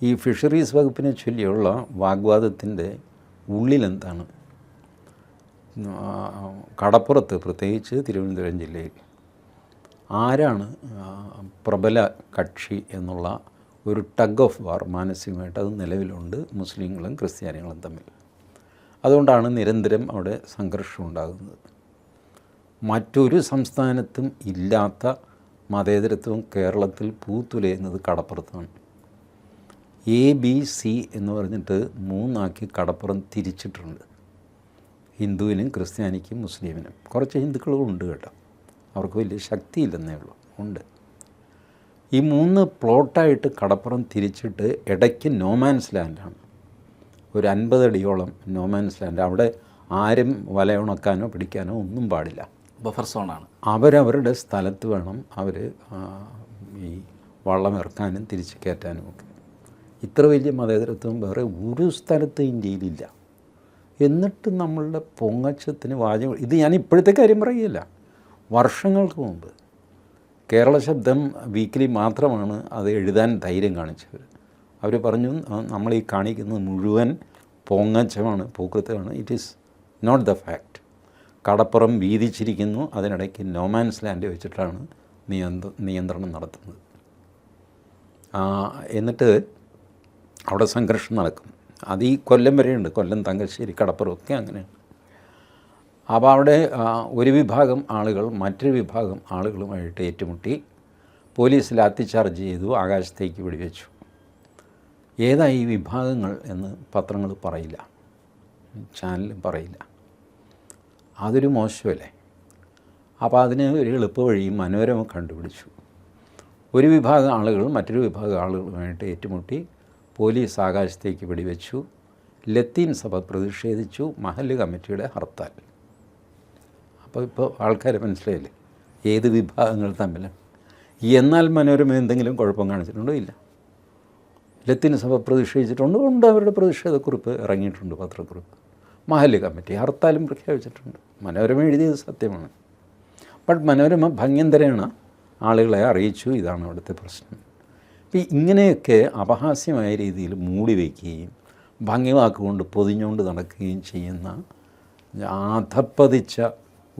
ഈ ഫിഷറീസ് വകുപ്പിനെ ചൊല്ലിയുള്ള വാഗ്വാദത്തിൻ്റെ ഉള്ളിലെന്താണ്? കടപ്പുറത്ത്, പ്രത്യേകിച്ച് തിരുവനന്തപുരം ജില്ലയിൽ ആരാണ് പ്രബല കക്ഷി എന്നുള്ള ഒരു ടഗ് ഓഫ് വാർ മാനസികമായിട്ട് അത് നിലവിലുണ്ട് മുസ്ലിങ്ങളും ക്രിസ്ത്യാനികളും തമ്മിൽ. അതുകൊണ്ടാണ് നിരന്തരം അവിടെ സംഘർഷം ഉണ്ടാകുന്നത്. മറ്റൊരു സംസ്ഥാനത്തും ഇല്ലാത്ത മതേതരത്വം കേരളത്തിൽ പൂത്തുലയുന്നത് കടപ്പുറത്താണ്. ABC എന്ന് പറഞ്ഞിട്ട് 3 ആക്കി കടപ്പുറം തിരിച്ചിട്ടുണ്ട്. ഹിന്ദുവിനും ക്രിസ്ത്യാനിക്കും മുസ്ലിമിനും. കുറച്ച് ഹിന്ദുക്കളും ഉണ്ട് കേട്ടോ, അവർക്ക് വലിയ ശക്തിയില്ലെന്നേ ഉള്ളൂ, ഉണ്ട്. ഈ 3 പ്ലോട്ടായിട്ട് കടപ്പുറം തിരിച്ചിട്ട് ഇടയ്ക്ക് നോമാൻസ് ലാൻഡാണ്, ഒരു 50 അടിയോളം നോമാൻസ് ലാൻഡ്. അവിടെ ആരും വലയുണക്കാനോ പിടിക്കാനോ ഒന്നും പാടില്ല, ബഫർ സോണാണ്. അവരവരുടെ സ്ഥലത്ത് വേണം അവർ ഈ വള്ളം ഇറക്കാനും തിരിച്ച് കയറ്റാനും ഒക്കെ. ഇത്ര വലിയ മതേതരത്വം വേറെ ഒരു സ്ഥലത്ത് ഇന്ത്യയിലില്ല. എന്നിട്ട് നമ്മളുടെ പൊങ്ങച്ചത്തിന് വാചകം, ഇത് ഞാൻ ഇപ്പോഴത്തെ കാര്യം പറയുകയില്ല, വർഷങ്ങൾക്ക് മുമ്പ് കേരള ശബ്ദം വീക്കിലി മാത്രമാണ് അത് എഴുതാൻ ധൈര്യം കാണിച്ചവർ. അവർ പറഞ്ഞു, നമ്മൾ ഈ കാണിക്കുന്നത് മുഴുവൻ പൊങ്ങച്ചമാണ്, പോക്കൃത്തമാണ്. It is not the fact. കടപ്പുറം വീതിച്ചിരിക്കുന്നു, അതിനിടയ്ക്ക് നോമാൻസ് ലാൻഡ് വെച്ചിട്ടാണ് നിയന്ത്രണം നടത്തുന്നത്. എന്നിട്ട് അവിടെ സംഘർഷം നടക്കും. അത് ഈ കൊല്ലം വരെയുണ്ട്, കൊല്ലം, തങ്കശ്ശേരി, കടപ്പുറം ഒക്കെ അങ്ങനെയാണ്. അപ്പോൾ അവിടെ ഒരു വിഭാഗം ആളുകൾ മറ്റൊരു വിഭാഗം ആളുകളുമായിട്ട് ഏറ്റുമുട്ടി, പോലീസ് ലാത്തിചാർജ് ചെയ്തു, ആകാശത്തേക്ക് വെടിവെച്ചു. ഏതായി ഈ വിഭാഗങ്ങൾ എന്ന് പത്രങ്ങൾ പറയില്ല, ചാനലും പറയില്ല. അതൊരു മോശമല്ലേ? അപ്പോൾ അതിന് ഒരു എളുപ്പവഴി മനോരമ കണ്ടുപിടിച്ചു. ഒരു വിഭാഗം ആളുകൾ മറ്റൊരു വിഭാഗം ആളുകളുമായിട്ട് ഏറ്റുമുട്ടി, പോലീസ് ആകാശത്തേക്ക് വെടിവെച്ചു, ലത്തീൻ സഭ പ്രതിഷേധിച്ചു, മഹല്ല് കമ്മിറ്റിയുടെ ഹർത്താൽ. അപ്പോൾ ഇപ്പോൾ ആൾക്കാർ മനസ്സിലായില്ലേ ഏത് വിഭാഗങ്ങൾ തമ്മിലാണ്. എന്നാൽ മനോരമ എന്തെങ്കിലും കുഴപ്പം കാണിച്ചിട്ടുണ്ടോ? ഇല്ല. ലത്തീൻ സഭ പ്രതിഷേധിച്ചിട്ടുണ്ട്, ഉണ്ട്, അവരുടെ പ്രതിഷേധക്കുറിപ്പ് ഇറങ്ങിയിട്ടുണ്ട്, പത്രക്കുറിപ്പ്. മഹല്ല് കമ്മിറ്റി ഹർത്താലും പ്രഖ്യാപിച്ചിട്ടുണ്ട്. മനോരമ എഴുതിയത് സത്യമാണ്. ബട്ട് മനോരമ ഭംഗ്യന്തരേണ ആളുകളെ അറിയിച്ചു ഇതാണ് അവിടുത്തെ പ്രശ്നം. അപ്പോൾ ഇങ്ങനെയൊക്കെ അപഹാസ്യമായ രീതിയിൽ മൂടി വയ്ക്കുകയും ഭംഗിവാക്കുകൊണ്ട് പൊതിഞ്ഞുകൊണ്ട് നടക്കുകയും ചെയ്യുന്ന അധപ്പതിച്ച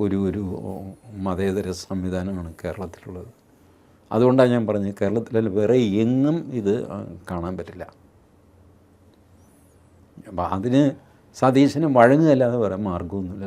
ഒരു മതേതര സംവിധാനമാണ് കേരളത്തിലുള്ളത്. അതുകൊണ്ടാണ് ഞാൻ പറഞ്ഞത്, കേരളത്തിൽ വേറെ എങ്ങും ഇത് കാണാൻ പറ്റില്ല. അപ്പം അതിന് സതീശന് വഴങ്ങുകയല്ലാതെ വേറെ മാർഗമൊന്നുമില്ല.